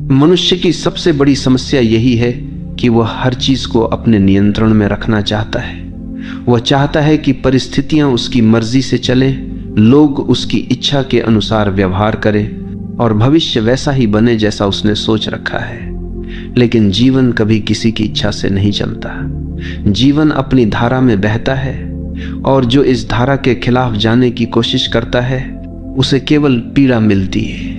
मनुष्य की सबसे बड़ी समस्या यही है कि वह हर चीज को अपने नियंत्रण में रखना चाहता है। वह चाहता है कि परिस्थितियां उसकी मर्जी से चलें, लोग उसकी इच्छा के अनुसार व्यवहार करें और भविष्य वैसा ही बने जैसा उसने सोच रखा है। लेकिन जीवन कभी किसी की इच्छा से नहीं चलता। जीवन अपनी धारा में बहता है और जो इस धारा के खिलाफ जाने की कोशिश करता है उसे केवल पीड़ा मिलती है।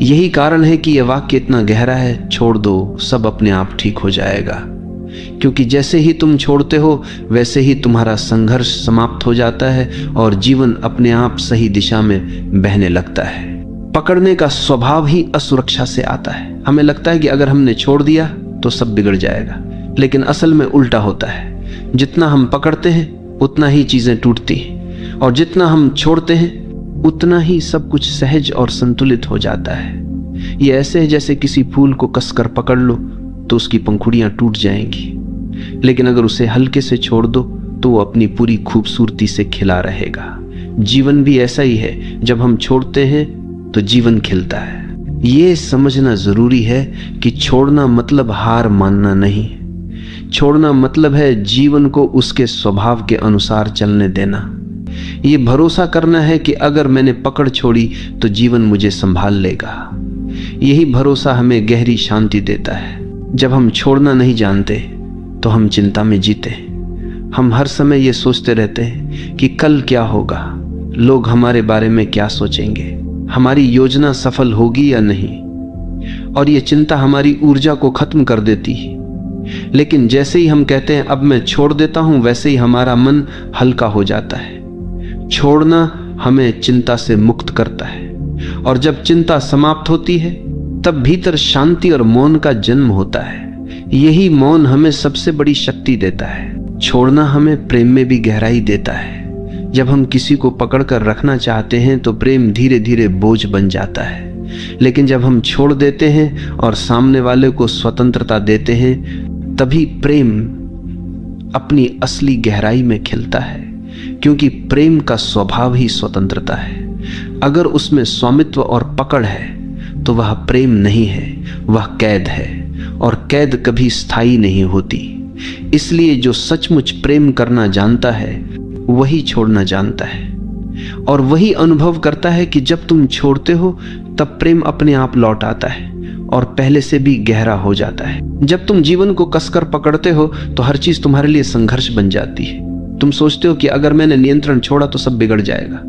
यही कारण है कि यह वाक्य इतना गहरा है, छोड़ दो, सब अपने आप ठीक हो जाएगा। क्योंकि जैसे ही तुम छोड़ते हो वैसे ही तुम्हारा संघर्ष समाप्त हो जाता है और जीवन अपने आप सही दिशा में बहने लगता है। पकड़ने का स्वभाव ही असुरक्षा से आता है। हमें लगता है कि अगर हमने छोड़ दिया तो सब बिगड़ जाएगा, लेकिन असल में उल्टा होता है। जितना हम पकड़ते हैं उतना ही चीजें टूटती हैं और जितना हम छोड़ते हैं उतना ही सब कुछ सहज और संतुलित हो जाता है। ये ऐसे है जैसे किसी फूल को कसकर पकड़ लो तो उसकी पंखुड़ियां टूट जाएंगी, लेकिन अगर उसे हल्के से छोड़ दो तो वो अपनी पूरी खूबसूरती से खिला रहेगा। जीवन भी ऐसा ही है, जब हम छोड़ते हैं तो जीवन खिलता है। ये समझना जरूरी है कि छोड़ना मतलब हार मानना नहीं। छोड़ना मतलब है जीवन को उसके स्वभाव के अनुसार चलने देना। ये भरोसा करना है कि अगर मैंने पकड़ छोड़ी तो जीवन मुझे संभाल लेगा। यही भरोसा हमें गहरी शांति देता है। जब हम छोड़ना नहीं जानते तो हम चिंता में जीते। हम हर समय ये सोचते रहते हैं कि कल क्या होगा, लोग हमारे बारे में क्या सोचेंगे, हमारी योजना सफल होगी या नहीं, और ये चिंता हमारी ऊर्जा को खत्म कर देती है। लेकिन जैसे ही हम कहते हैं अब मैं छोड़ देता हूं, वैसे ही हमारा मन हल्का हो जाता है। छोड़ना हमें चिंता से मुक्त करता है और जब चिंता समाप्त होती है तब भीतर शांति और मौन का जन्म होता है। यही मौन हमें सबसे बड़ी शक्ति देता है। छोड़ना हमें प्रेम में भी गहराई देता है। जब हम किसी को पकड़कर रखना चाहते हैं तो प्रेम धीरे धीरे बोझ बन जाता है, लेकिन जब हम छोड़ देते हैं और सामने वाले को स्वतंत्रता देते हैं तभी प्रेम अपनी असली गहराई में खिलता है। क्योंकि प्रेम का स्वभाव ही स्वतंत्रता है। अगर उसमें स्वामित्व और पकड़ है तो वह प्रेम नहीं है, वह कैद है, और कैद कभी स्थायी नहीं होती। इसलिए जो सचमुच प्रेम करना जानता है वही छोड़ना जानता है, और वही अनुभव करता है कि जब तुम छोड़ते हो तब प्रेम अपने आप लौट आता है और पहले से भी गहरा हो जाता है। जब तुम जीवन को कसकर पकड़ते हो तो हर चीज तुम्हारे लिए संघर्ष बन जाती है। तुम सोचते हो कि अगर मैंने नियंत्रण छोड़ा तो सब बिगड़ जाएगा,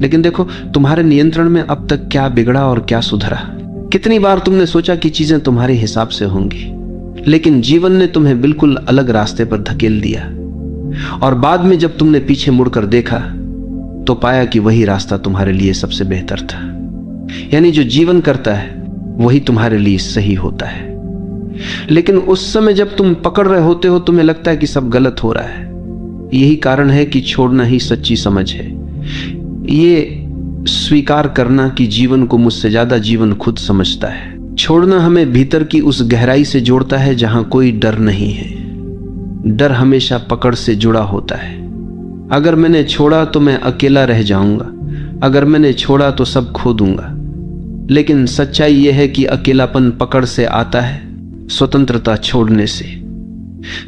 लेकिन देखो तुम्हारे नियंत्रण में अब तक क्या बिगड़ा और क्या सुधरा। कितनी बार तुमने सोचा कि चीजें तुम्हारे हिसाब से होंगी, लेकिन जीवन ने तुम्हें बिल्कुल अलग रास्ते पर धकेल दिया, और बाद में जब तुमने पीछे मुड़कर देखा तो पाया कि वही रास्ता तुम्हारे लिए सबसे बेहतर था। यानी जो जीवन करता है वही तुम्हारे लिए सही होता है। लेकिन उस समय जब तुम पकड़ रहे होते हो तुम्हें लगता है कि सब गलत हो रहा है। यही कारण है कि छोड़ना ही सच्ची समझ है। ये स्वीकार करना कि जीवन को मुझसे ज्यादा जीवन खुद समझता है। छोड़ना हमें भीतर की उस गहराई से जोड़ता है जहां कोई डर नहीं है। डर हमेशा पकड़ से जुड़ा होता है। अगर मैंने छोड़ा तो मैं अकेला रह जाऊंगा, अगर मैंने छोड़ा तो सब खो दूंगा। लेकिन सच्चाई यह है कि अकेलापन पकड़ से आता है, स्वतंत्रता छोड़ने से।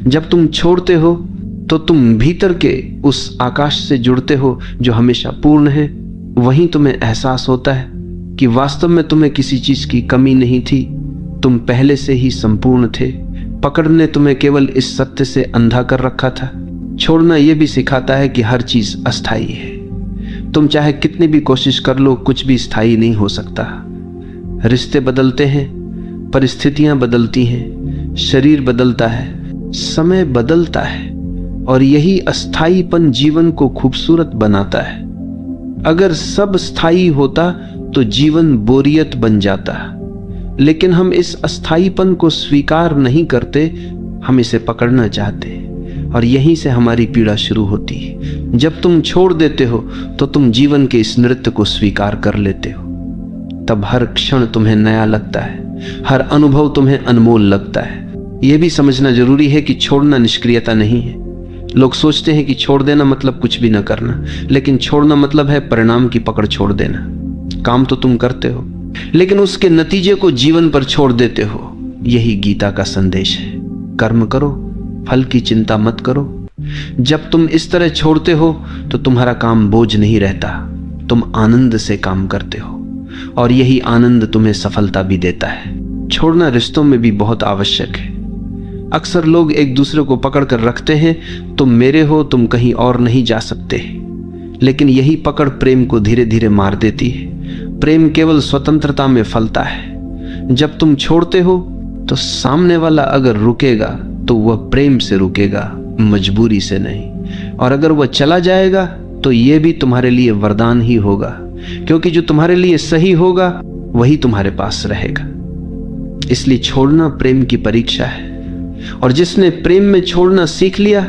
जब तुम छोड़ते हो तो तुम भीतर के उस आकाश से जुड़ते हो जो हमेशा पूर्ण है। वहीं तुम्हें एहसास होता है कि वास्तव में तुम्हें किसी चीज की कमी नहीं थी, तुम पहले से ही संपूर्ण थे। पकड़ ने तुम्हें केवल इस सत्य से अंधा कर रखा था। छोड़ना यह भी सिखाता है कि हर चीज अस्थायी है। तुम चाहे कितनी भी कोशिश कर लो, कुछ भी स्थायी नहीं हो सकता। रिश्ते बदलते हैं, परिस्थितियां बदलती हैं, शरीर बदलता है, समय बदलता है, और यही अस्थायीपन जीवन को खूबसूरत बनाता है। अगर सब स्थायी होता तो जीवन बोरियत बन जाता, लेकिन हम इस अस्थायीपन को स्वीकार नहीं करते, हम इसे पकड़ना चाहते हैं, और यहीं से हमारी पीड़ा शुरू होती है। जब तुम छोड़ देते हो तो तुम जीवन के इस नृत्य को स्वीकार कर लेते हो। तब हर क्षण तुम्हें नया लगता है, हर अनुभव तुम्हें अनमोल लगता है। यह भी समझना जरूरी है कि छोड़ना निष्क्रियता नहीं है। लोग सोचते हैं कि छोड़ देना मतलब कुछ भी न करना, लेकिन छोड़ना मतलब है परिणाम की पकड़ छोड़ देना। काम तो तुम करते हो, लेकिन उसके नतीजे को जीवन पर छोड़ देते हो। यही गीता का संदेश है। कर्म करो, फल की चिंता मत करो। जब तुम इस तरह छोड़ते हो तो तुम्हारा काम बोझ नहीं रहता, तुम आनंद से काम करते हो और यही आनंद तुम्हें सफलता भी देता है। छोड़ना रिश्तों में भी बहुत आवश्यक है। अक्सर लोग एक दूसरे को पकड़ कर रखते हैं, तुम मेरे हो, तुम कहीं और नहीं जा सकते। लेकिन यही पकड़ प्रेम को धीरे धीरे मार देती है। प्रेम केवल स्वतंत्रता में फलता है। जब तुम छोड़ते हो तो सामने वाला अगर रुकेगा तो वह प्रेम से रुकेगा, मजबूरी से नहीं। और अगर वह चला जाएगा तो यह भी तुम्हारे लिए वरदान ही होगा, क्योंकि जो तुम्हारे लिए सही होगा वही तुम्हारे पास रहेगा। इसलिए छोड़ना प्रेम की परीक्षा है, और जिसने प्रेम में छोड़ना सीख लिया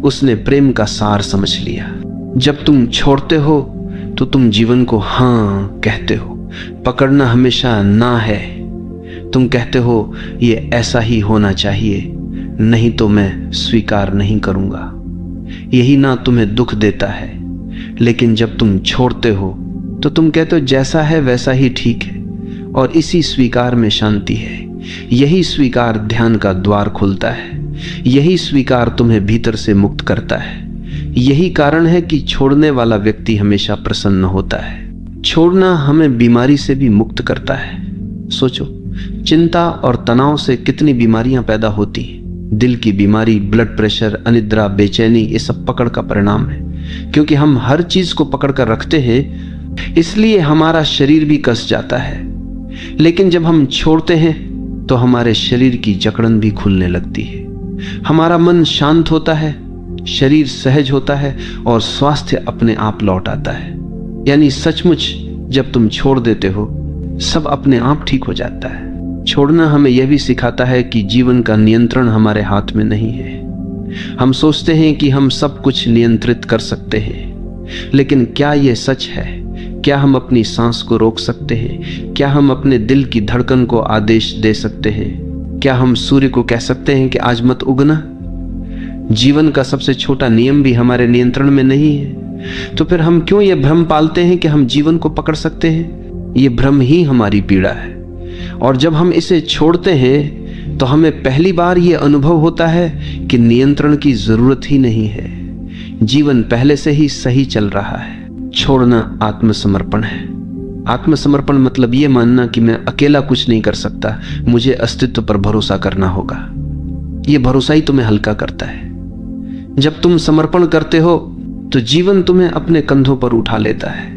उसने प्रेम का सार समझ लिया। जब तुम छोड़ते हो तो तुम जीवन को हाँ कहते हो। पकड़ना हमेशा ना है। तुम कहते हो ये ऐसा ही होना चाहिए, नहीं तो मैं स्वीकार नहीं करूंगा। यही ना तुम्हें दुख देता है। लेकिन जब तुम छोड़ते हो तो तुम कहते हो जैसा है वैसा ही ठीक है, और इसी स्वीकार में शांति है। यही स्वीकार ध्यान का द्वार खोलता है। यही स्वीकार तुम्हें भीतर से मुक्त करता है। यही कारण है कि छोड़ने वाला व्यक्ति हमेशा प्रसन्न होता है। छोड़ना हमें बीमारी से भी मुक्त करता है। सोचो, चिंता और तनाव से कितनी बीमारियां पैदा होती हैं। दिल की बीमारी, ब्लड प्रेशर, अनिद्रा, बेचैनी, ये सब पकड़ का परिणाम है। क्योंकि हम हर चीज को पकड़ कर रखते हैं, इसलिए हमारा शरीर भी कस जाता है। लेकिन जब हम छोड़ते हैं तो हमारे शरीर की जकड़न भी खुलने लगती है। हमारा मन शांत होता है, शरीर सहज होता है और स्वास्थ्य अपने आप लौट आता है। यानी सचमुच जब तुम छोड़ देते हो सब अपने आप ठीक हो जाता है। छोड़ना हमें यह भी सिखाता है कि जीवन का नियंत्रण हमारे हाथ में नहीं है। हम सोचते हैं कि हम सब कुछ नियंत्रित कर सकते हैं, लेकिन क्या यह सच है? क्या हम अपनी सांस को रोक सकते हैं? क्या हम अपने दिल की धड़कन को आदेश दे सकते हैं? क्या हम सूर्य को कह सकते हैं कि आज मत उगना? जीवन का सबसे छोटा नियम भी हमारे नियंत्रण में नहीं है। तो फिर हम क्यों यह भ्रम पालते हैं कि हम जीवन को पकड़ सकते हैं? ये भ्रम ही हमारी पीड़ा है। और जब हम इसे छोड़ते हैं तो हमें पहली बार यह अनुभव होता है कि नियंत्रण की जरूरत ही नहीं है। जीवन पहले से ही सही चल रहा है। छोड़ना आत्मसमर्पण है। आत्मसमर्पण मतलब यह मानना कि मैं अकेला कुछ नहीं कर सकता, मुझे अस्तित्व पर भरोसा करना होगा। यह भरोसा ही तुम्हें हल्का करता है। जब तुम समर्पण करते हो तो जीवन तुम्हें अपने कंधों पर उठा लेता है,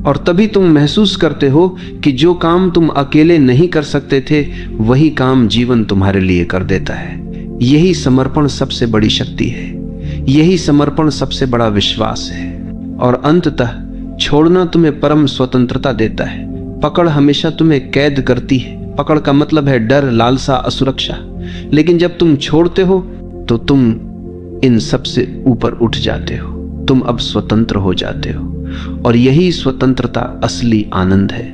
और तभी तुम महसूस करते हो कि जो काम तुम अकेले नहीं कर सकते थे वही काम जीवन तुम्हारे लिए कर देता है। यही समर्पण सबसे बड़ी शक्ति है। यही समर्पण सबसे बड़ा विश्वास है। और अंततः छोड़ना तुम्हें परम स्वतंत्रता देता है। पकड़ हमेशा तुम्हें कैद करती है। पकड़ का मतलब है डर, लालसा, असुरक्षा। लेकिन जब तुम छोड़ते हो तो तुम इन सब से ऊपर उठ जाते हो। तुम अब स्वतंत्र हो जाते हो, और यही स्वतंत्रता असली आनंद है।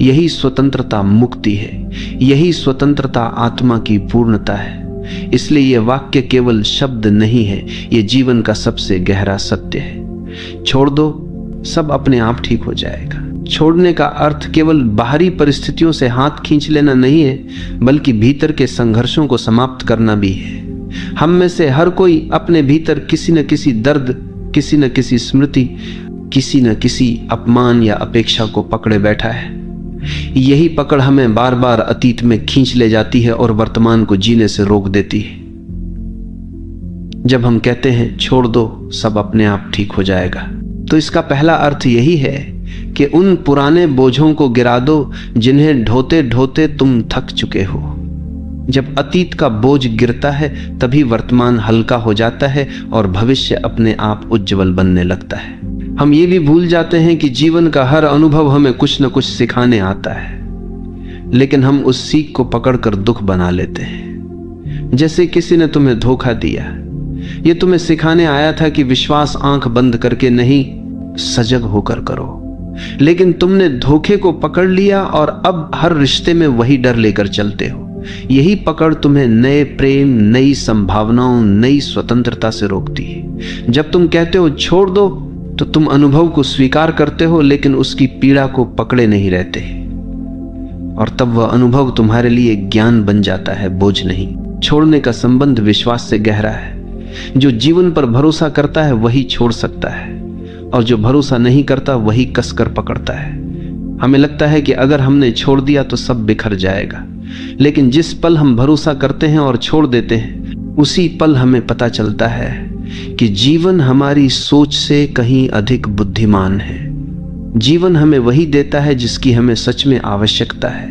यही स्वतंत्रता मुक्ति है। यही स्वतंत्रता आत्मा की पूर्णता है। इसलिए यह वाक्य केवल शब्द नहीं है, यह जीवन का सबसे गहरा सत्य है। छोड़ दो, सब अपने आप ठीक हो जाएगा। छोड़ने का अर्थ केवल बाहरी परिस्थितियों से हाथ खींच लेना नहीं है, बल्कि भीतर के संघर्षों को समाप्त करना भी है। हम में से हर कोई अपने भीतर किसी न किसी दर्द, किसी न किसी स्मृति, किसी न किसी अपमान या अपेक्षा को पकड़े बैठा है। यही पकड़ हमें बार बार अतीत में खींच ले जाती है और वर्तमान को जीने से रोक देती है। जब हम कहते हैं छोड़ दो, सब अपने आप ठीक हो जाएगा, तो इसका पहला अर्थ यही है कि उन पुराने बोझों को गिरा दो जिन्हें ढोते ढोते तुम थक चुके हो। जब अतीत का बोझ गिरता है तभी वर्तमान हल्का हो जाता है और भविष्य अपने आप उज्जवल बनने लगता है। हम ये भी भूल जाते हैं कि जीवन का हर अनुभव हमें कुछ न कुछ सिखाने आता है, लेकिन हम उस सीख को पकड़कर दुख बना लेते हैं। जैसे किसी ने तुम्हें धोखा दिया, ये तुम्हें सिखाने आया था कि विश्वास आंख बंद करके नहीं, सजग होकर करो। लेकिन तुमने धोखे को पकड़ लिया और अब हर रिश्ते में वही डर लेकर चलते हो। यही पकड़ तुम्हें नए प्रेम, नई संभावनाओं, नई स्वतंत्रता से रोकती है। जब तुम कहते हो छोड़ दो, तो तुम अनुभव को स्वीकार करते हो, लेकिन उसकी पीड़ा को पकड़े नहीं रहते। और तब वह अनुभव तुम्हारे लिए ज्ञान बन जाता है, बोझ नहीं। छोड़ने का संबंध विश्वास से गहरा है। जो जीवन पर भरोसा करता है वही छोड़ सकता है, और जो भरोसा नहीं करता वही कसकर पकड़ता है। हमें लगता है कि अगर हमने छोड़ दिया तो सब बिखर जाएगा, लेकिन जिस पल हम भरोसा करते हैं और छोड़ देते हैं, उसी पल हमें पता चलता है कि जीवन हमारी सोच से कहीं अधिक बुद्धिमान है। जीवन हमें वही देता है जिसकी हमें सच में आवश्यकता है,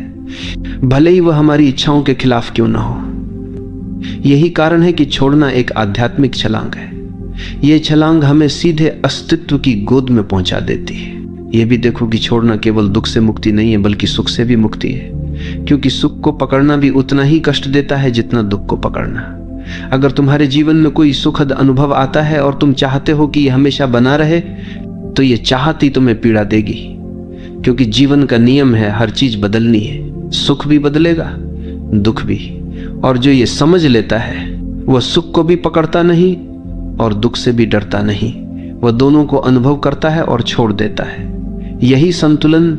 भले ही वह हमारी इच्छाओं के खिलाफ क्यों ना हो। यही कारण है कि छोड़ना एक आध्यात्मिक छलांग है। यह छलांग हमें सीधे अस्तित्व की गोद में पहुंचा देती है। यह भी देखो कि छोड़ना केवल दुख से मुक्ति नहीं है, बल्कि सुख से भी मुक्ति है, क्योंकि सुख को पकड़ना भी उतना ही कष्ट देता है जितना दुख को पकड़ना। अगर तुम्हारे जीवन में कोई सुखद अनुभव आता है और तुम चाहते हो कि यह हमेशा बना रहे, तो यह चाहत ही तुम्हें पीड़ा देगी, क्योंकि जीवन का नियम है हर चीज बदलनी है। सुख भी बदलेगा, दुख भी। और जो ये समझ लेता है वह सुख को भी पकड़ता नहीं और दुख से भी डरता नहीं। वह दोनों को अनुभव करता है और छोड़ देता है। यही संतुलन,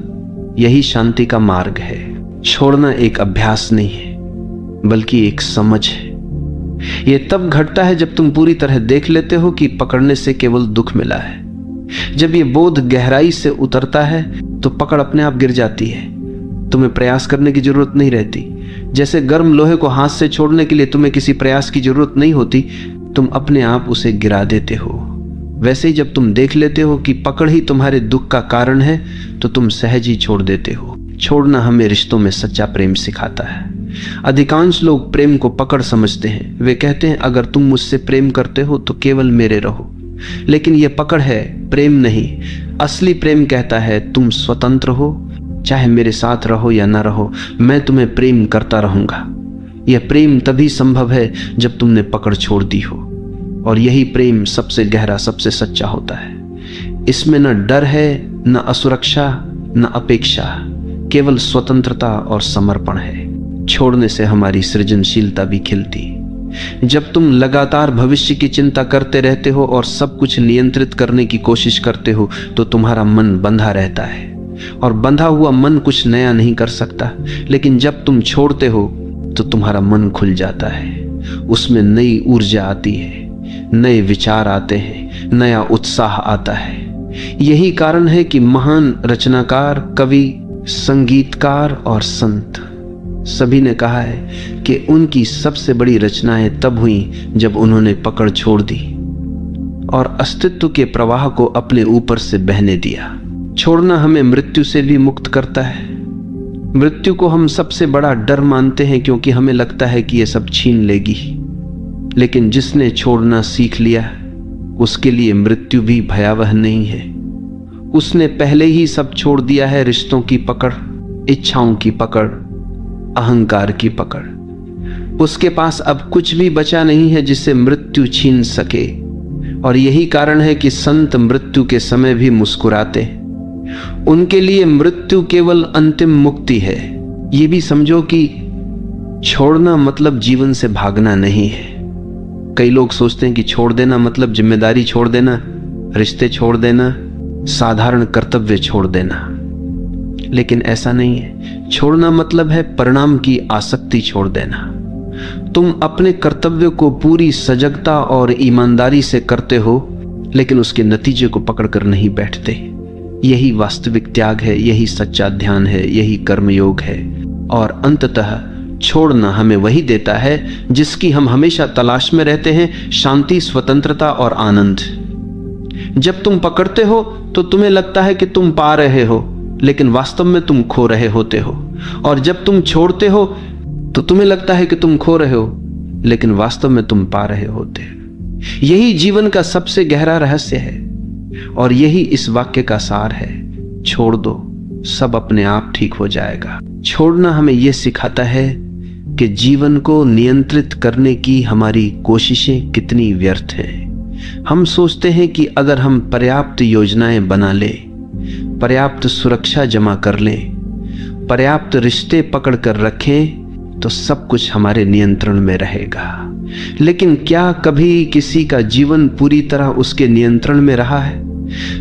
यही शांति का मार्ग है। छोड़ना एक अभ्यास नहीं है, बल्कि एक समझ है। यह तब घटता है जब तुम पूरी तरह देख लेते हो कि पकड़ने से केवल दुख मिला है। जब यह बोध गहराई से उतरता है तो पकड़ अपने आप गिर जाती है। तुम्हें प्रयास करने की जरूरत नहीं रहती। जैसे गर्म लोहे को हाथ से छोड़ने के लिए तुम्हें किसी प्रयास की जरूरत नहीं होती, तुम अपने आप उसे गिरा देते हो। वैसे ही जब तुम देख लेते हो कि पकड़ ही तुम्हारे दुख का कारण है, तो तुम सहज ही छोड़ देते हो। छोड़ना हमें रिश्तों में सच्चा प्रेम सिखाता है। अधिकांश लोग प्रेम को पकड़ समझते हैं। वे कहते हैं अगर तुम मुझसे प्रेम करते हो तो केवल मेरे रहो, लेकिन यह पकड़ है, प्रेम नहीं। असली प्रेम कहता है तुम स्वतंत्र हो, चाहे मेरे साथ रहो या ना रहो, मैं तुम्हें प्रेम करता रहूंगा। यह प्रेम तभी संभव है जब तुमने पकड़ छोड़ दी हो, और यही प्रेम सबसे गहरा, सबसे सच्चा होता है। इसमें न डर है, न असुरक्षा, न अपेक्षा, केवल स्वतंत्रता और समर्पण है। छोड़ने से हमारी सृजनशीलता भी खिलती। जब तुम लगातार भविष्य की चिंता करते रहते हो और सब कुछ नियंत्रित करने की कोशिश करते हो, तो तुम्हारा मन बंधा रहता है, और बंधा हुआ मन कुछ नया नहीं कर सकता। लेकिन जब तुम छोड़ते हो तो तुम्हारा मन खुल जाता है। उसमें नई ऊर्जा आती है, नए विचार आते हैं, नया उत्साह आता है। यही कारण है कि महान रचनाकार, कवि, संगीतकार और संत सभी ने कहा है कि उनकी सबसे बड़ी रचनाएं तब हुई जब उन्होंने पकड़ छोड़ दी और अस्तित्व के प्रवाह को अपने ऊपर से बहने दिया। छोड़ना हमें मृत्यु से भी मुक्त करता है। मृत्यु को हम सबसे बड़ा डर मानते हैं, क्योंकि हमें लगता है कि यह सब छीन लेगी। लेकिन जिसने छोड़ना सीख लिया, उसके लिए मृत्यु भी भयावह नहीं है। उसने पहले ही सब छोड़ दिया है। रिश्तों की पकड़, इच्छाओं की पकड़, अहंकार की पकड़। उसके पास अब कुछ भी बचा नहीं है जिसे मृत्यु छीन सके। और यही कारण है कि संत मृत्यु के समय भी मुस्कुराते। उनके लिए मृत्यु केवल अंतिम मुक्ति है। ये भी समझो कि छोड़ना मतलब जीवन से भागना नहीं है। कई लोग सोचते हैं कि छोड़ देना मतलब जिम्मेदारी छोड़ देना, रिश्ते छोड़ देना, साधारण कर्तव्य छोड़ देना, लेकिन ऐसा नहीं है। छोड़ना मतलब है परिणाम की आसक्ति छोड़ देना। तुम अपने कर्तव्य को पूरी सजगता और ईमानदारी से करते हो, लेकिन उसके नतीजे को पकड़कर नहीं बैठते। यही वास्तविक त्याग है, यही सच्चा ध्यान है, यही कर्मयोग है। और अंततः छोड़ना हमें वही देता है जिसकी हम हमेशा तलाश में रहते हैं, शांति, स्वतंत्रता और आनंद। जब तुम पकड़ते हो तो तुम्हें लगता है कि तुम पा रहे हो, लेकिन वास्तव में तुम खो रहे होते हो। और जब तुम छोड़ते हो तो तुम्हें लगता है कि तुम खो रहे हो, लेकिन वास्तव में तुम पा रहे होते हो। यही जीवन का सबसे गहरा रहस्य है, और यही इस वाक्य का सार है। छोड़ दो, सब अपने आप ठीक हो जाएगा। छोड़ना हमें यह सिखाता है कि जीवन को नियंत्रित करने की हमारी कोशिशें कितनी व्यर्थ हैं। हम सोचते हैं कि अगर हम पर्याप्त योजनाएं बना लें, पर्याप्त सुरक्षा जमा कर लें, पर्याप्त रिश्ते पकड़ कर रखें, तो सब कुछ हमारे नियंत्रण में रहेगा। लेकिन क्या कभी किसी का जीवन पूरी तरह उसके नियंत्रण में रहा है?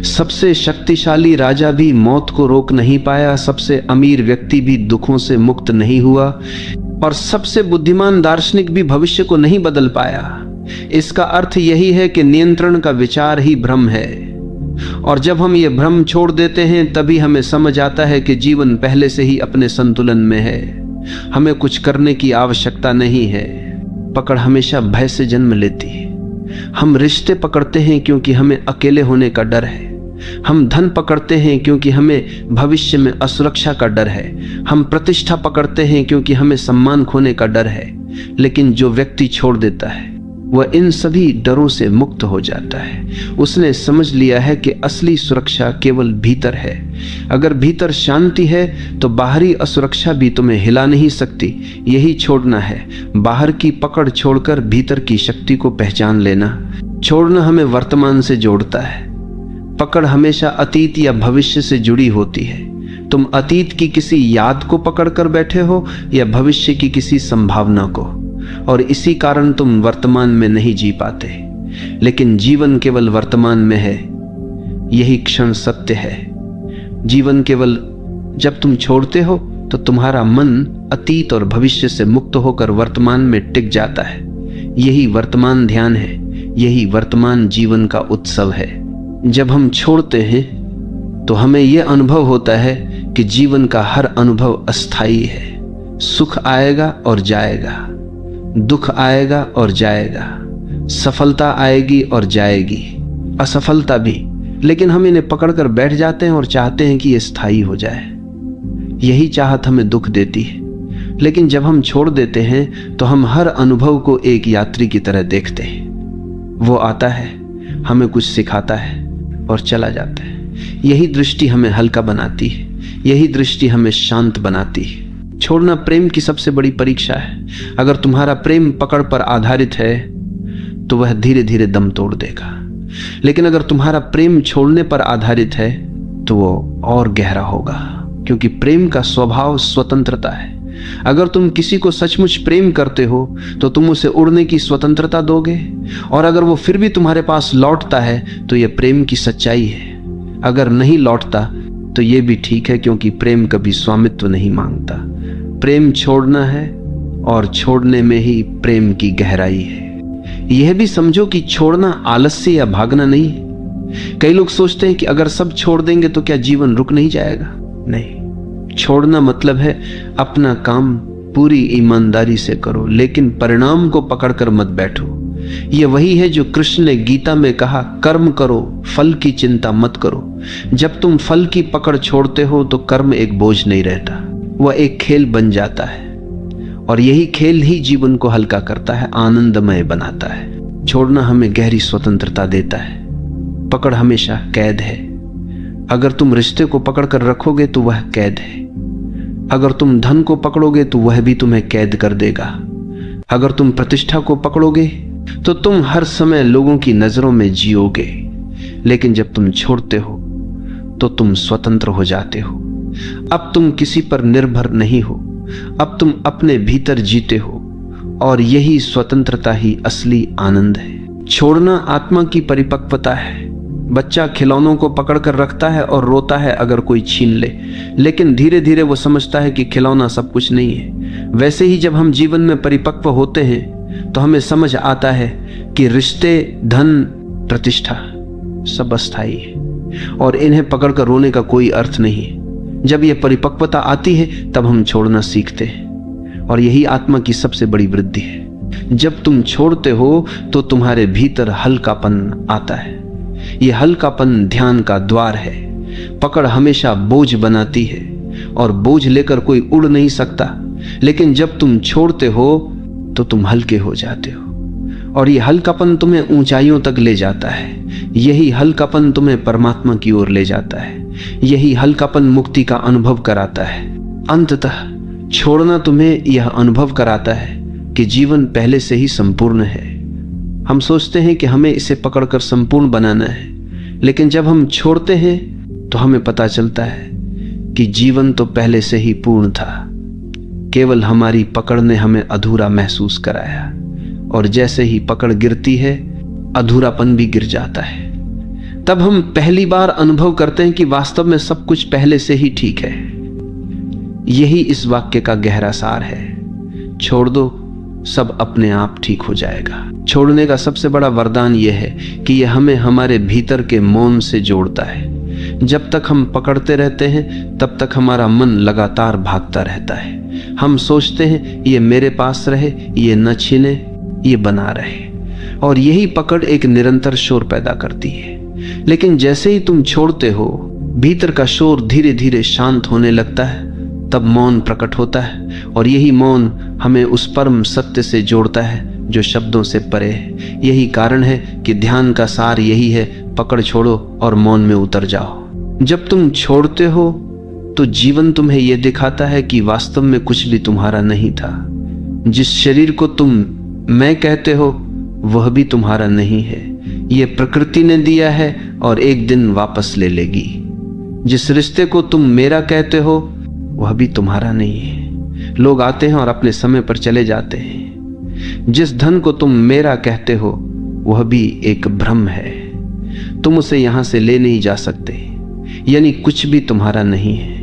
सबसे शक्तिशाली राजा भी मौत को रोक नहीं पाया, सबसे अमीर व्यक्ति भी दुखों से मुक्त नहीं हुआ, और सबसे बुद्धिमान दार्शनिक भी भविष्य को नहीं बदल पाया। इसका अर्थ यही है कि नियंत्रण का विचार ही भ्रम है, और जब हम ये भ्रम छोड़ देते हैं तभी हमें समझ आता है कि जीवन पहले से ही अपने संतुलन में है। हमें कुछ करने की आवश्यकता नहीं है। पकड़ हमेशा भय से जन्म लेती है। हम रिश्ते पकड़ते हैं क्योंकि हमें अकेले होने का डर है। हम धन पकड़ते हैं क्योंकि हमें भविष्य में असुरक्षा का डर है। हम प्रतिष्ठा पकड़ते हैं क्योंकि हमें सम्मान खोने का डर है। लेकिन जो व्यक्ति छोड़ देता है वह इन सभी डरों से मुक्त हो जाता है। उसने समझ लिया है कि असली सुरक्षा केवल भीतर है। अगर भीतर शांति है तो बाहरी असुरक्षा भी तुम्हें हिला नहीं सकती। यही छोड़ना है, बाहर की पकड़ छोड़कर भीतर की शक्ति को पहचान लेना। छोड़ना हमें वर्तमान से जोड़ता है। पकड़ हमेशा अतीत या भविष्य से जुड़ी होती है। तुम अतीत की किसी याद को पकड़ कर बैठे हो या भविष्य की किसी संभावना को, और इसी कारण तुम वर्तमान में नहीं जी पाते। लेकिन जीवन केवल वर्तमान में है, यही क्षण सत्य है। जीवन केवल जब तुम छोड़ते हो तो तुम्हारा मन अतीत और भविष्य से मुक्त होकर वर्तमान में टिक जाता है। यही वर्तमान ध्यान है, यही वर्तमान जीवन का उत्सव है। जब हम छोड़ते हैं तो हमें यह अनुभव होता है कि जीवन का हर अनुभव अस्थायी है। सुख आएगा और जाएगा, दुख आएगा और जाएगा, सफलता आएगी और जाएगी, असफलता भी। लेकिन हम इन्हें पकड़कर बैठ जाते हैं और चाहते हैं कि ये स्थायी हो जाए। यही चाहत हमें दुख देती है। लेकिन जब हम छोड़ देते हैं तो हम हर अनुभव को एक यात्री की तरह देखते हैं। वो आता है, हमें कुछ सिखाता है और चला जाता है। यही दृष्टि हमें हल्का बनाती है, यही दृष्टि हमें शांत बनाती है। छोड़ना प्रेम की सबसे बड़ी परीक्षा है। अगर तुम्हारा प्रेम पकड़ पर आधारित है तो वह धीरे धीरे दम तोड़ देगा। लेकिन अगर तुम्हारा प्रेम छोड़ने पर आधारित है तो वो और गहरा होगा, क्योंकि प्रेम का स्वभाव स्वतंत्रता है। अगर तुम किसी को सचमुच प्रेम करते हो तो तुम उसे उड़ने की स्वतंत्रता दोगे, और अगर वो फिर भी तुम्हारे पास लौटता है तो यह प्रेम की सच्चाई है। अगर नहीं लौटता तो यह भी ठीक है, क्योंकि प्रेम कभी स्वामित्व नहीं मांगता। प्रेम छोड़ना है, और छोड़ने में ही प्रेम की गहराई है। यह भी समझो कि छोड़ना आलस्य या भागना नहीं है। कई लोग सोचते हैं कि अगर सब छोड़ देंगे तो क्या जीवन रुक नहीं जाएगा। नहीं, छोड़ना मतलब है अपना काम पूरी ईमानदारी से करो, लेकिन परिणाम को पकड़कर मत बैठो। यह वही है जो कृष्ण ने गीता में कहा, कर्म करो, फल की चिंता मत करो। जब तुम फल की पकड़ छोड़ते हो तो कर्म एक बोझ नहीं रहता, वह एक खेल बन जाता है। और यही खेल ही जीवन को हल्का करता है, आनंदमय बनाता है। छोड़ना हमें गहरी स्वतंत्रता देता है। पकड़ हमेशा कैद है। अगर तुम रिश्ते को पकड़ कर रखोगे तो वह कैद है। अगर तुम धन को पकड़ोगे तो वह भी तुम्हें कैद कर देगा। अगर तुम प्रतिष्ठा को पकड़ोगे तो तुम हर समय लोगों की नजरों में जियोगे। लेकिन जब तुम छोड़ते हो तो तुम स्वतंत्र हो जाते हो। अब तुम किसी पर निर्भर नहीं हो, अब तुम अपने भीतर जीते हो, और यही स्वतंत्रता ही असली आनंद है। छोड़ना आत्मा की परिपक्वता है। बच्चा खिलौनों को पकड़कर रखता है और रोता है अगर कोई छीन ले, लेकिन धीरे धीरे वो समझता है कि खिलौना सब कुछ नहीं है। वैसे ही जब हम जीवन में परिपक्व होते हैं तो हमें समझ आता है कि रिश्ते, धन, प्रतिष्ठा सब अस्थायी है और इन्हें पकड़कर रोने का कोई अर्थ नहीं है। जब यह परिपक्वता आती है तब हम छोड़ना सीखते हैं, और यही आत्मा की सबसे बड़ी वृद्धि है। जब तुम छोड़ते हो तो तुम्हारे भीतर हल्कापन आता है। यह हल्कापन ध्यान का द्वार है। पकड़ हमेशा बोझ बनाती है और बोझ लेकर कोई उड़ नहीं सकता, लेकिन जब तुम छोड़ते हो तो तुम हल्के हो जाते हो, और यह हल्कापन तुम्हें ऊंचाइयों तक ले जाता है। यही हल्कापन तुम्हें परमात्मा की ओर ले जाता है। यही हल्कापन मुक्ति का अनुभव कराता है। अंततः छोड़ना तुम्हें यह अनुभव कराता है कि जीवन पहले से ही संपूर्ण है। हम सोचते हैं कि हमें इसे पकड़कर संपूर्ण बनाना है, लेकिन जब हम छोड़ते हैं तो हमें पता चलता है कि जीवन तो पहले से ही पूर्ण था। केवल हमारी पकड़ ने हमें अधूरा महसूस कराया, और जैसे ही पकड़ गिरती है अधूरापन भी गिर जाता है। तब हम पहली बार अनुभव करते हैं कि वास्तव में सब कुछ पहले से ही ठीक है। यही इस वाक्य का गहरा सार है। छोड़ दो, सब अपने आप ठीक हो जाएगा। छोड़ने का सबसे बड़ा वरदान यह है कि यह हमें हमारे भीतर के मौन से जोड़ता है। जब तक हम पकड़ते रहते हैं तब तक हमारा मन लगातार भागता रहता है। हम सोचते हैं ये मेरे पास रहे, ये न छीने, ये बना रहे, और यही पकड़ एक निरंतर शोर पैदा करती है। लेकिन जैसे ही तुम छोड़ते हो, भीतर का शोर धीरे धीरे शांत होने लगता है, तब मौन प्रकट होता है, और यही मौन हमें उस परम सत्य से जोड़ता है जो शब्दों से परे है। यही कारण है कि ध्यान का सार यही है, पकड़ छोड़ो और मौन में उतर जाओ। जब तुम छोड़ते हो तो जीवन तुम्हें यह दिखाता है कि वास्तव में कुछ भी तुम्हारा नहीं था। जिस शरीर को तुम मैं कहते हो वह भी तुम्हारा नहीं है, यह प्रकृति ने दिया है और एक दिन वापस ले लेगी। जिस रिश्ते को तुम मेरा कहते हो वह भी तुम्हारा नहीं है, लोग आते हैं और अपने समय पर चले जाते हैं। जिस धन को तुम मेरा कहते हो वह भी एक भ्रम है, तुम उसे यहां से ले नहीं जा सकते, यानी कुछ भी तुम्हारा नहीं है।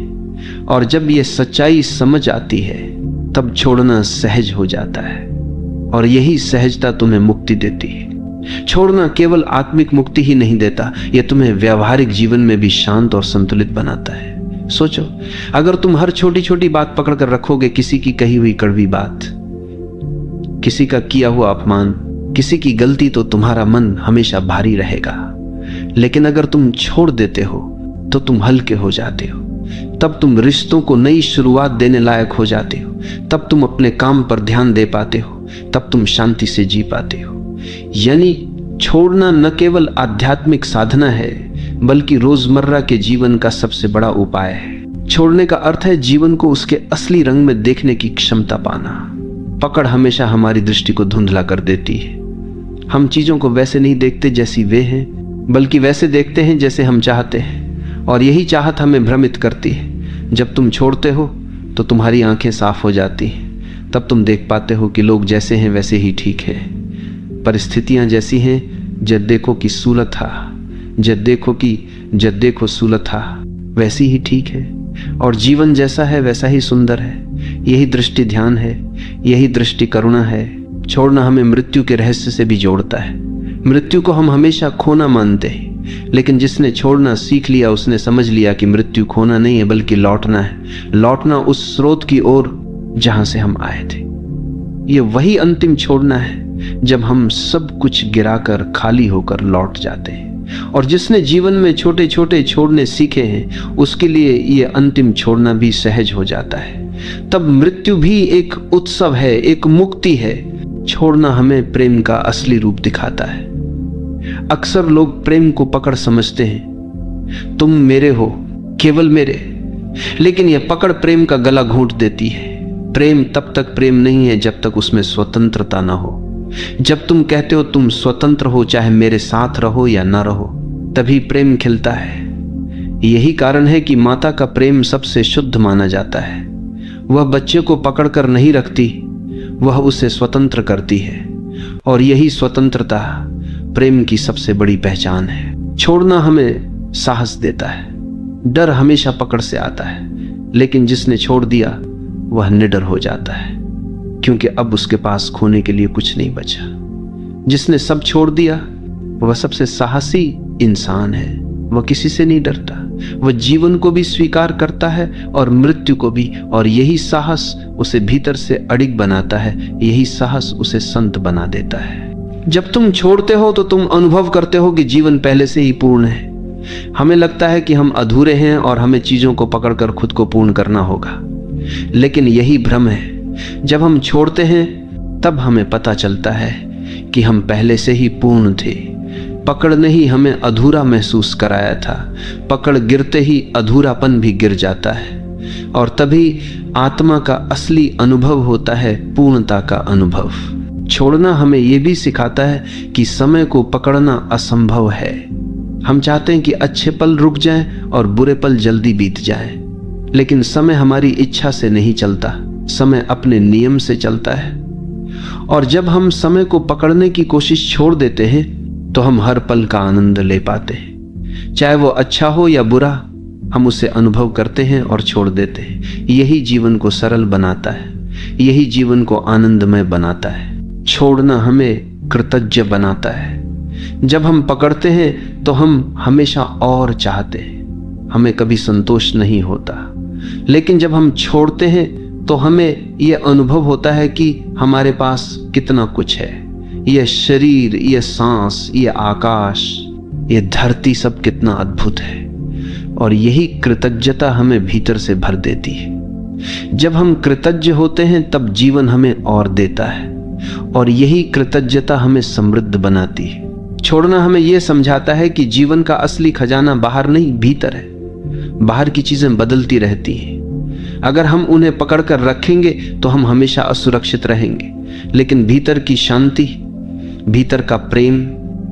और जब यह सच्चाई समझ आती है तब छोड़ना सहज हो जाता है, और यही सहजता तुम्हें मुक्ति देती है। छोड़ना केवल आत्मिक मुक्ति ही नहीं देता, यह तुम्हें व्यावहारिक जीवन में भी शांत और संतुलित बनाता है। सोचो, अगर तुम हर छोटी छोटी बात पकड़ कर रखोगे, किसी की कही हुई कड़वी बात, किसी का किया हुआ अपमान, किसी की गलती, तो तुम्हारा मन हमेशा भारी रहेगा। लेकिन अगर तुम छोड़ देते हो तो तुम हल्के हो जाते हो, तब तुम रिश्तों को नई शुरुआत देने लायक हो जाते हो, तब तुम अपने काम पर ध्यान दे पाते हो, तब तुम शांति से जी पाते हो। यानी छोड़ना न केवल आध्यात्मिक साधना है बल्कि रोजमर्रा के जीवन का सबसे बड़ा उपाय है। छोड़ने का अर्थ है जीवन को उसके असली रंग में देखने की क्षमता पाना। पकड़ हमेशा हमारी दृष्टि को धुंधला कर देती है। हम चीजों को वैसे नहीं देखते जैसी वे हैं, बल्कि वैसे देखते हैं जैसे हम चाहते हैं, और यही चाहत हमें भ्रमित करती है। जब तुम छोड़ते हो तो तुम्हारी आंखें साफ हो जाती हैं, तब तुम देख पाते हो कि लोग जैसे हैं वैसे ही ठीक है, परिस्थितियां जैसी हैं, जब देखो कि सूलत था, जब देखो सूलत था, वैसी ही ठीक है, और जीवन जैसा है वैसा ही सुंदर है। यही दृष्टि ध्यान है, यही दृष्टि करुणा है। छोड़ना हमें मृत्यु के रहस्य से भी जोड़ता है। मृत्यु को हम हमेशा खोना मानते हैं, लेकिन जिसने छोड़ना सीख लिया उसने समझ लिया कि मृत्यु खोना नहीं है बल्कि लौटना है, लौटना उस स्रोत की ओर जहां से हम आए थे। ये वही अंतिम छोड़ना है जब हम सब कुछ गिराकर खाली होकर लौट जाते हैं। और जिसने जीवन में छोटे छोटे छोड़ने सीखे हैं उसके लिए ये अंतिम छोड़ना भी सहज हो जाता है। तब मृत्यु भी एक उत्सव है, एक मुक्ति है। छोड़ना हमें प्रेम का असली रूप दिखाता है। अक्सर लोग प्रेम को पकड़ समझते हैं, तुम मेरे हो, केवल मेरे, लेकिन यह पकड़ प्रेम का गला घोंट देती है। प्रेम तब तक प्रेम नहीं है जब तक उसमें स्वतंत्रता ना हो। जब तुम कहते हो तुम स्वतंत्र हो, चाहे मेरे साथ रहो या ना रहो, तभी प्रेम खिलता है। यही कारण है कि माता का प्रेम सबसे शुद्ध माना जाता है। वह बच्चे को पकड़कर नहीं रखती, वह उसे स्वतंत्र करती है, और यही स्वतंत्रता प्रेम की सबसे बड़ी पहचान है। छोड़ना हमें साहस देता है। डर हमेशा पकड़ से आता है, लेकिन जिसने छोड़ दिया वह निडर हो जाता है, क्योंकि अब उसके पास खोने के लिए कुछ नहीं बचा। जिसने सब छोड़ दिया वह सबसे साहसी इंसान है। वह किसी से नहीं डरता, वह जीवन को भी स्वीकार करता है और मृत्यु को भी, और यही साहस उसे भीतर से अडिग बनाता है, यही साहस उसे संत बना देता है। जब तुम छोड़ते हो तो तुम अनुभव करते हो कि जीवन पहले से ही पूर्ण है। हमें लगता है कि हम अधूरे हैं और हमें चीजों को पकड़कर खुद को पूर्ण करना होगा, लेकिन यही भ्रम है। जब हम छोड़ते हैं तब हमें पता चलता है कि हम पहले से ही पूर्ण थे। पकड़ ने ही हमें अधूरा महसूस कराया था। पकड़ गिरते ही अधूरापन भी गिर जाता है, और तभी आत्मा का असली अनुभव होता है, पूर्णता का अनुभव। छोड़ना हमें यह भी सिखाता है कि समय को पकड़ना असंभव है। हम चाहते हैं कि अच्छे पल रुक जाएं और बुरे पल जल्दी बीत जाएं, लेकिन समय हमारी इच्छा से नहीं चलता, समय अपने नियम से चलता है। और जब हम समय को पकड़ने की कोशिश छोड़ देते हैं तो हम हर पल का आनंद ले पाते हैं। चाहे वो अच्छा हो या बुरा, हम उसे अनुभव करते हैं और छोड़ देते हैं। यही जीवन को सरल बनाता है, यही जीवन को आनंदमय बनाता है। छोड़ना हमें कृतज्ञ बनाता है। जब हम पकड़ते हैं तो हम हमेशा और चाहते हैं, हमें कभी संतोष नहीं होता। लेकिन जब हम छोड़ते हैं तो हमें यह अनुभव होता है कि हमारे पास कितना कुछ है। यह शरीर, यह सांस, यह आकाश, यह धरती सब कितना अद्भुत है। और यही कृतज्ञता हमें भीतर से भर देती है। जब हम कृतज्ञ होते हैं तब जीवन हमें और देता है, और यही कृतज्ञता हमें समृद्ध बनाती है। छोड़ना हमें यह समझाता है कि जीवन का असली खजाना बाहर नहीं, भीतर है। बाहर की चीजें बदलती रहती हैं। अगर हम उन्हें पकड़कर रखेंगे तो हम हमेशा असुरक्षित रहेंगे। लेकिन भीतर की शांति, भीतर का प्रेम,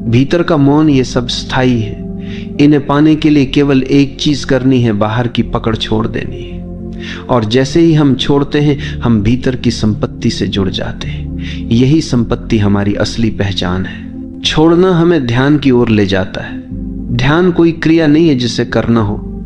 भीतर का मौन, ये सब स्थायी है। इन्हें पाने के लिए केवल एक चीज करनी है, बाहर की पकड़ छोड़ देनी है। और जैसे ही हम छोड़ते हैं, हम भीतर की संपत्ति से जुड़ जाते हैं। यही संपत्ति हमारी असली पहचान है। छोड़ना हमें ध्यान की ओर ले जाता है। ध्यान कोई क्रिया नहीं है जिसे करना हो।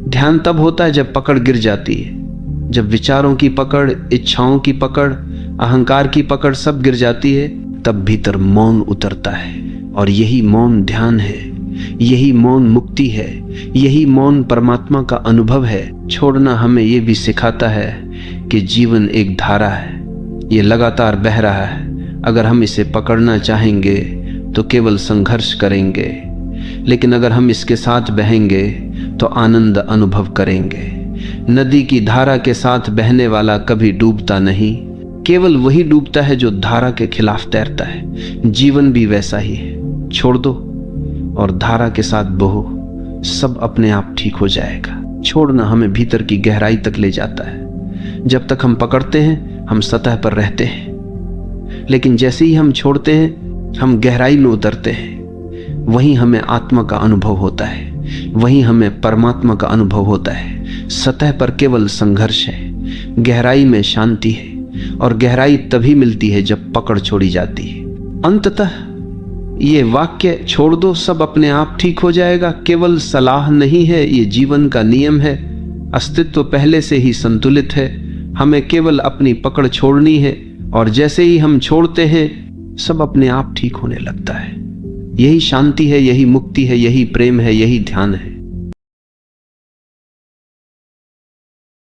ध्यान तब होता है जब पकड़ गिर जाती है, जब विचारों की पकड़, इच्छाओं की पकड़, अहंकार की पकड़ सब गिर जाती है, तब भीतर मौन उतरता है। और यही मौन ध्यान है, यही मौन मुक्ति है, यही मौन परमात्मा का अनुभव है। छोड़ना हमें यह भी सिखाता है कि जीवन एक धारा है, ये लगातार बह रहा है। अगर हम इसे पकड़ना चाहेंगे तो केवल संघर्ष करेंगे, लेकिन अगर हम इसके साथ बहेंगे तो आनंद अनुभव करेंगे। नदी की धारा के साथ बहने वाला कभी डूबता नहीं, केवल वही डूबता है जो धारा के खिलाफ तैरता है। जीवन भी वैसा ही है। छोड़ दो और धारा के साथ बहो, सब अपने आप ठीक हो जाएगा। छोड़ना हमें भीतर की गहराई तक ले जाता है। जब तक हम पकड़ते हैं हम सतह पर रहते हैं, लेकिन जैसे ही हम छोड़ते हैं हम गहराई में उतरते हैं। वहीं हमें आत्मा का अनुभव होता है, वहीं हमें परमात्मा का अनुभव होता है। सतह पर केवल संघर्ष है, गहराई में शांति है। और गहराई तभी मिलती है जब पकड़ छोड़ी जाती है। अंततः ये वाक्य, छोड़ दो सब अपने आप ठीक हो जाएगा, केवल सलाह नहीं है, ये जीवन का नियम है। अस्तित्व पहले से ही संतुलित है, हमें केवल अपनी पकड़ छोड़नी है। और जैसे ही हम छोड़ते हैं सब अपने आप ठीक होने लगता है। यही शांति है, यही मुक्ति है, यही प्रेम है, यही ध्यान है।